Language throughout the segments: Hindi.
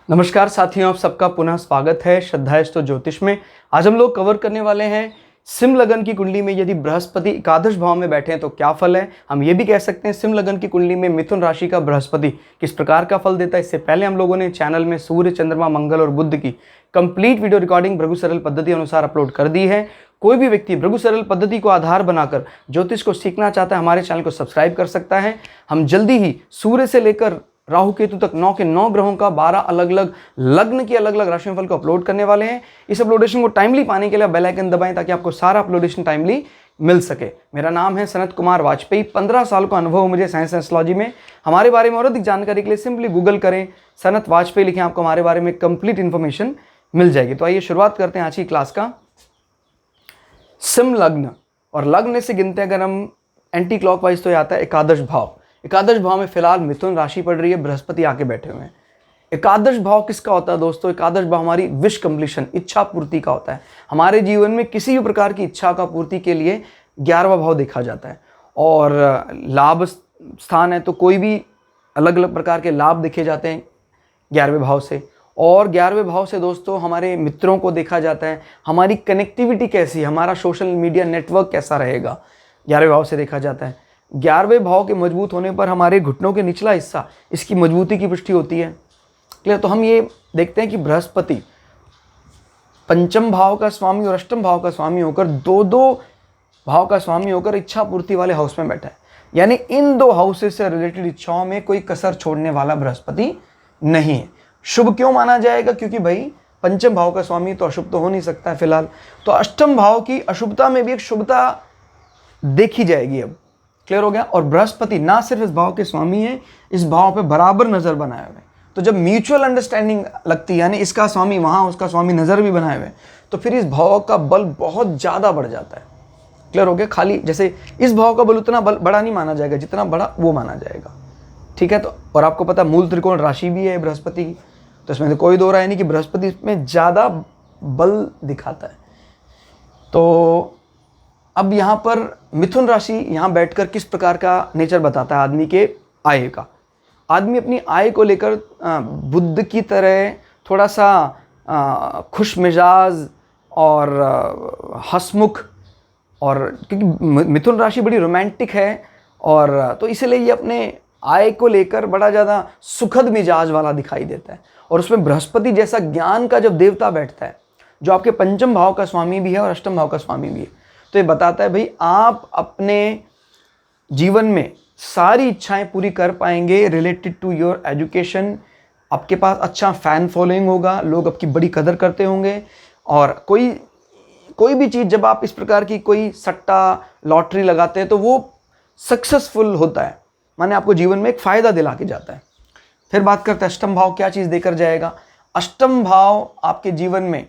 नमस्कार साथियों, आप सबका पुनः स्वागत है श्रद्धास्तु ज्योतिष में। आज हम लोग कवर करने वाले हैं सिंह लगन की कुंडली में यदि बृहस्पति एकादश भाव में बैठे हैं तो क्या फल है। हम ये भी कह सकते हैं सिंह लगन की कुंडली में मिथुन राशि का बृहस्पति किस प्रकार का फल देता है। इससे पहले हम लोगों ने चैनल में सूर्य, चंद्रमा, मंगल और बुध की कंप्लीट वीडियो रिकॉर्डिंग भृगु सरल पद्धति अनुसार अपलोड कर दी है। कोई भी व्यक्ति भृगु सरल पद्धति को आधार बनाकर ज्योतिष को सीखना चाहता है, हमारे चैनल को सब्सक्राइब कर सकता है। हम जल्दी ही सूर्य से लेकर राहु केतु तक 9 के 9 ग्रहों का 12 अलग अलग लग्न की अलग अलग राशियों फल को अपलोड करने वाले हैं। इस अपलोडेशन को टाइमली पाने के लिए बेल आइकन दबाएं ताकि आपको सारा अपलोडेशन टाइमली मिल सके। मेरा नाम है सनत कुमार वाजपेयी। 15 साल का अनुभव मुझे साइंस एस्ट्रोलॉजी में। हमारे बारे में और अधिक जानकारी के लिए सिंपली गूगल करें, सनत वाजपेयी लिखें, आपको हमारे बारे में कंप्लीट इन्फॉर्मेशन मिल जाएगी। तो आइए शुरुआत करते हैं आज की क्लास का। सिंह लग्न, और लग्न से गिनते हैं अगर हम एंटी क्लॉकवाइज तो आता है एकादश भाव। एकादश भाव में फिलहाल मिथुन राशि पड़ रही है, बृहस्पति आके बैठे हुए हैं। एकादश भाव किसका होता है दोस्तों? एकादश भाव हमारी विश कंप्लीशन, इच्छा पूर्ति का होता है। हमारे जीवन में किसी भी प्रकार की इच्छा का पूर्ति के लिए 11वां भाव देखा जाता है। और लाभ स्थान है तो कोई भी अलग अलग प्रकार के लाभ देखे जाते हैं 11वें भाव से। और 11वें भाव से दोस्तों हमारे मित्रों को देखा जाता है, हमारी कनेक्टिविटी कैसी है, हमारा सोशल मीडिया नेटवर्क कैसा रहेगा, 11वें भाव से देखा जाता है। 11वें भाव के मजबूत होने पर हमारे घुटनों के निचला हिस्सा, इसकी मजबूती की पुष्टि होती है। क्लियर? तो हम ये देखते हैं कि बृहस्पति पंचम भाव का स्वामी और अष्टम भाव का स्वामी होकर दो भाव का स्वामी होकर इच्छा पूर्ति वाले हाउस में बैठा है। यानी इन दो हाउसेस से रिलेटेड इच्छाओं में कोई कसर छोड़ने वाला बृहस्पति नहीं है। शुभ क्यों माना जाएगा? क्योंकि भाई पंचम भाव का स्वामी तो अशुभ तो हो नहीं सकता है फिलहाल, तो अष्टम भाव की अशुभता में भी एक शुभता देखी जाएगी। अब क्लियर हो गया। और बृहस्पति ना सिर्फ इस भाव के स्वामी है, इस भाव पे बराबर नजर बनाए हुए, तो जब म्यूचुअल अंडरस्टैंडिंग लगती है, यानी इसका स्वामी वहां उसका स्वामी नजर भी बनाए हुए, तो फिर इस भाव का बल बहुत ज्यादा बढ़ जाता है। क्लियर हो गया। खाली जैसे इस भाव का बल उतना बड़ा नहीं माना जाएगा जितना बड़ा वो माना जाएगा। ठीक है। तो और आपको पता मूल त्रिकोण राशि भी है बृहस्पति की, तो इसमें तो कोई दो राय नहीं कि बृहस्पति इसमें ज्यादा बल दिखाता है। तो अब यहाँ पर मिथुन राशि यहाँ बैठकर किस प्रकार का नेचर बताता है आदमी के आय का। आदमी अपनी आय को लेकर बुद्ध की तरह थोड़ा सा खुश मिजाज और हंसमुख, और क्योंकि मिथुन राशि बड़ी रोमांटिक है, और तो इसलिए ये अपने आय को लेकर बड़ा ज़्यादा सुखद मिजाज वाला दिखाई देता है। और उसमें बृहस्पति जैसा ज्ञान का जब देवता बैठता है, जो आपके पंचम भाव का स्वामी भी है और अष्टम भाव का स्वामी भी है, तो ये बताता है भाई आप अपने जीवन में सारी इच्छाएं पूरी कर पाएंगे रिलेटेड टू योर एजुकेशन। आपके पास अच्छा फैन फॉलोइंग होगा, लोग आपकी बड़ी कदर करते होंगे। और कोई भी चीज़ जब आप इस प्रकार की कोई सट्टा लॉटरी लगाते हैं तो वो सक्सेसफुल होता है, माने आपको जीवन में एक फ़ायदा दिला के जाता है। फिर बात करते हैं अष्टम भाव क्या चीज़ देकर जाएगा। अष्टम भाव आपके जीवन में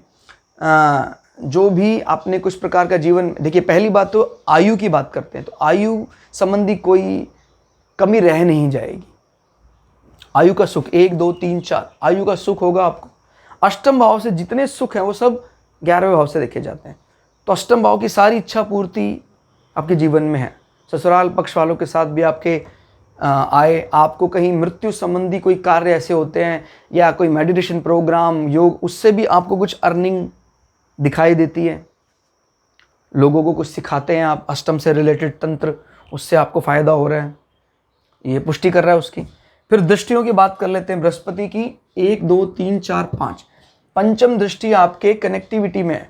जो भी आपने कुछ प्रकार का जीवन, देखिए पहली बात तो आयु की बात करते हैं, तो आयु संबंधी कोई कमी रह नहीं जाएगी। आयु का सुख 1 2 3 4 आयु का सुख होगा आपको। अष्टम भाव से जितने सुख हैं वो सब 11वें भाव से देखे जाते हैं। तो अष्टम भाव की सारी इच्छा पूर्ति आपके जीवन में है। ससुराल पक्ष वालों के साथ भी आपके आए, आपको कहीं मृत्यु संबंधी कोई कार्य ऐसे होते हैं या कोई मेडिटेशन प्रोग्राम, योग, उससे भी आपको कुछ अर्निंग दिखाई देती है। लोगों को कुछ सिखाते हैं आप, अष्टम से रिलेटेड तंत्र, उससे आपको फायदा हो रहा है, ये पुष्टि कर रहा है उसकी। फिर दृष्टियों की बात कर लेते हैं बृहस्पति की। 1 2 3 4 5 पंचम दृष्टि आपके कनेक्टिविटी में है।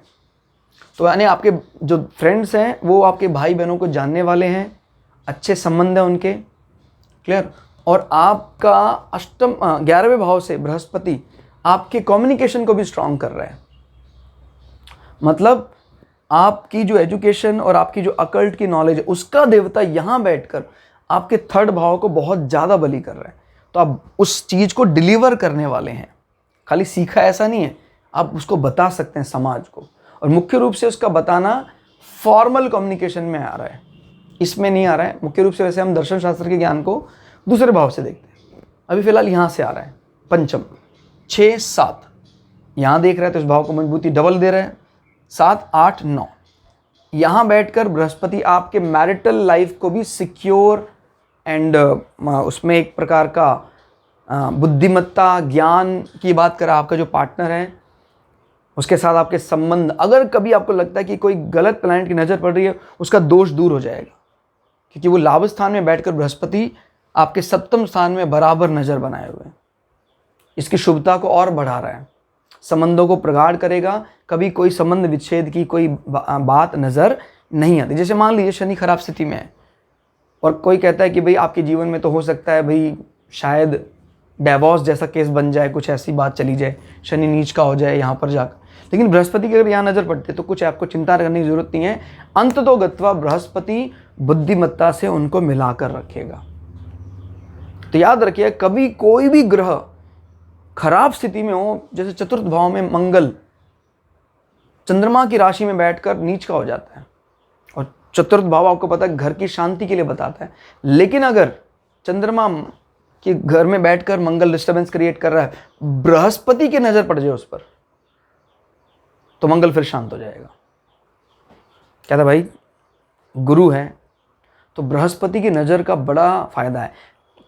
तो यानी आपके जो फ्रेंड्स हैं वो आपके भाई बहनों को जानने वाले हैं, अच्छे संबंध है उनके। क्लियर। और आपका अष्टम 11वें भाव से बृहस्पति आपके कम्युनिकेशन को भी स्ट्रांग कर रहा है। मतलब आपकी जो एजुकेशन और आपकी जो अकल्ट की नॉलेज है उसका देवता यहाँ बैठकर आपके 3rd भाव को बहुत ज़्यादा बली कर रहा है। तो आप उस चीज़ को डिलीवर करने वाले हैं। खाली सीखा ऐसा नहीं है, आप उसको बता सकते हैं समाज को। और मुख्य रूप से उसका बताना फॉर्मल कम्युनिकेशन में आ रहा है, इसमें नहीं आ रहा है। मुख्य रूप से वैसे हम दर्शन शास्त्र के ज्ञान को दूसरे भाव से देखते हैं। अभी फिलहाल यहाँ से आ रहा है पंचम 6 7, यहाँ देख रहे हैं तो इस भाव को मजबूती डबल दे रहे हैं। 7 8 9 यहाँ बैठकर बृहस्पति आपके मैरिटल लाइफ को भी सिक्योर एंड उसमें एक प्रकार का बुद्धिमत्ता, ज्ञान की बात करें, आपका जो पार्टनर है उसके साथ आपके संबंध, अगर कभी आपको लगता है कि कोई गलत प्लैनेट की नज़र पड़ रही है, उसका दोष दूर हो जाएगा, क्योंकि वो लाभ स्थान में बैठकर बृहस्पति आपके सप्तम स्थान में बराबर नज़र बनाए हुए हैं। इसकी शुभता को और बढ़ा रहा है, संबंधों को प्रगाढ़ करेगा, कभी कोई संबंध विच्छेद की कोई बात नज़र नहीं आती। जैसे मान लीजिए शनि खराब स्थिति में है और कोई कहता है कि भाई आपके जीवन में तो हो सकता है भाई शायद डिवोर्स जैसा केस बन जाए, कुछ ऐसी बात चली जाए, शनि नीच का हो जाए यहाँ पर जाकर, लेकिन बृहस्पति की अगर यहाँ नज़र पड़ती है तो कुछ आपको चिंता करने की जरूरत नहीं है। अंततो गत्वा बृहस्पति बुद्धिमत्ता से उनको मिलाकर रखेगा। तो याद रखिए, कभी कोई भी ग्रह खराब स्थिति में हो, जैसे चतुर्थ भाव में मंगल चंद्रमा की राशि में बैठकर नीच का हो जाता है, और चतुर्थ भाव आपको पता है घर की शांति के लिए बताता है, लेकिन अगर चंद्रमा के घर में बैठकर मंगल डिस्टर्बेंस क्रिएट कर रहा है, बृहस्पति की नजर पड़ जाए उस पर, तो मंगल फिर शांत हो जाएगा। कहता भाई गुरु है तो बृहस्पति की नज़र का बड़ा फायदा है।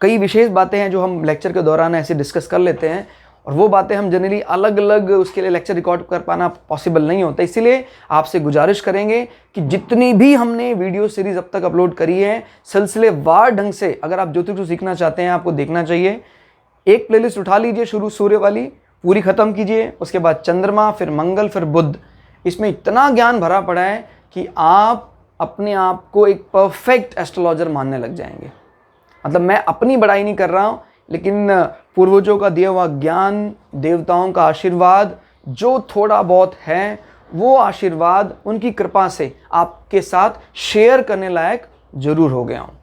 कई विशेष बातें हैं जो हम लेक्चर के दौरान ऐसे डिस्कस कर लेते हैं, और वो बातें हम जनरली अलग अलग उसके लिए लेक्चर रिकॉर्ड कर पाना पॉसिबल नहीं होता। इसीलिए आपसे गुजारिश करेंगे कि जितनी भी हमने वीडियो सीरीज अब तक अपलोड करी है, सिलसिलेवार ढंग से अगर आप ज्योतिष को सीखना चाहते हैं, आपको देखना चाहिए, एक प्लेलिस्ट उठा लीजिए, शुरू सूर्य वाली पूरी खत्म कीजिए, उसके बाद चंद्रमा, फिर मंगल, फिर बुध। इसमें इतना ज्ञान भरा पड़ा है कि आप अपने आप को एक परफेक्ट एस्ट्रोलॉजर मानने लग जाएंगे। मतलब मैं अपनी बड़ाई नहीं कर रहा हूँ, लेकिन पूर्वजों का दिया हुआ ज्ञान, देवताओं का आशीर्वाद जो थोड़ा बहुत है, वो आशीर्वाद उनकी कृपा से आपके साथ शेयर करने लायक जरूर हो गया हूँ।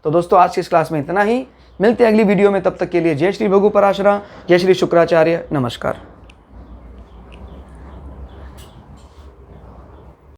तो दोस्तों आज की इस क्लास में इतना ही, मिलते हैं अगली वीडियो में, तब तक के लिए जय श्री भृगु पराशरा, जय श्री शुक्राचार्य, नमस्कार।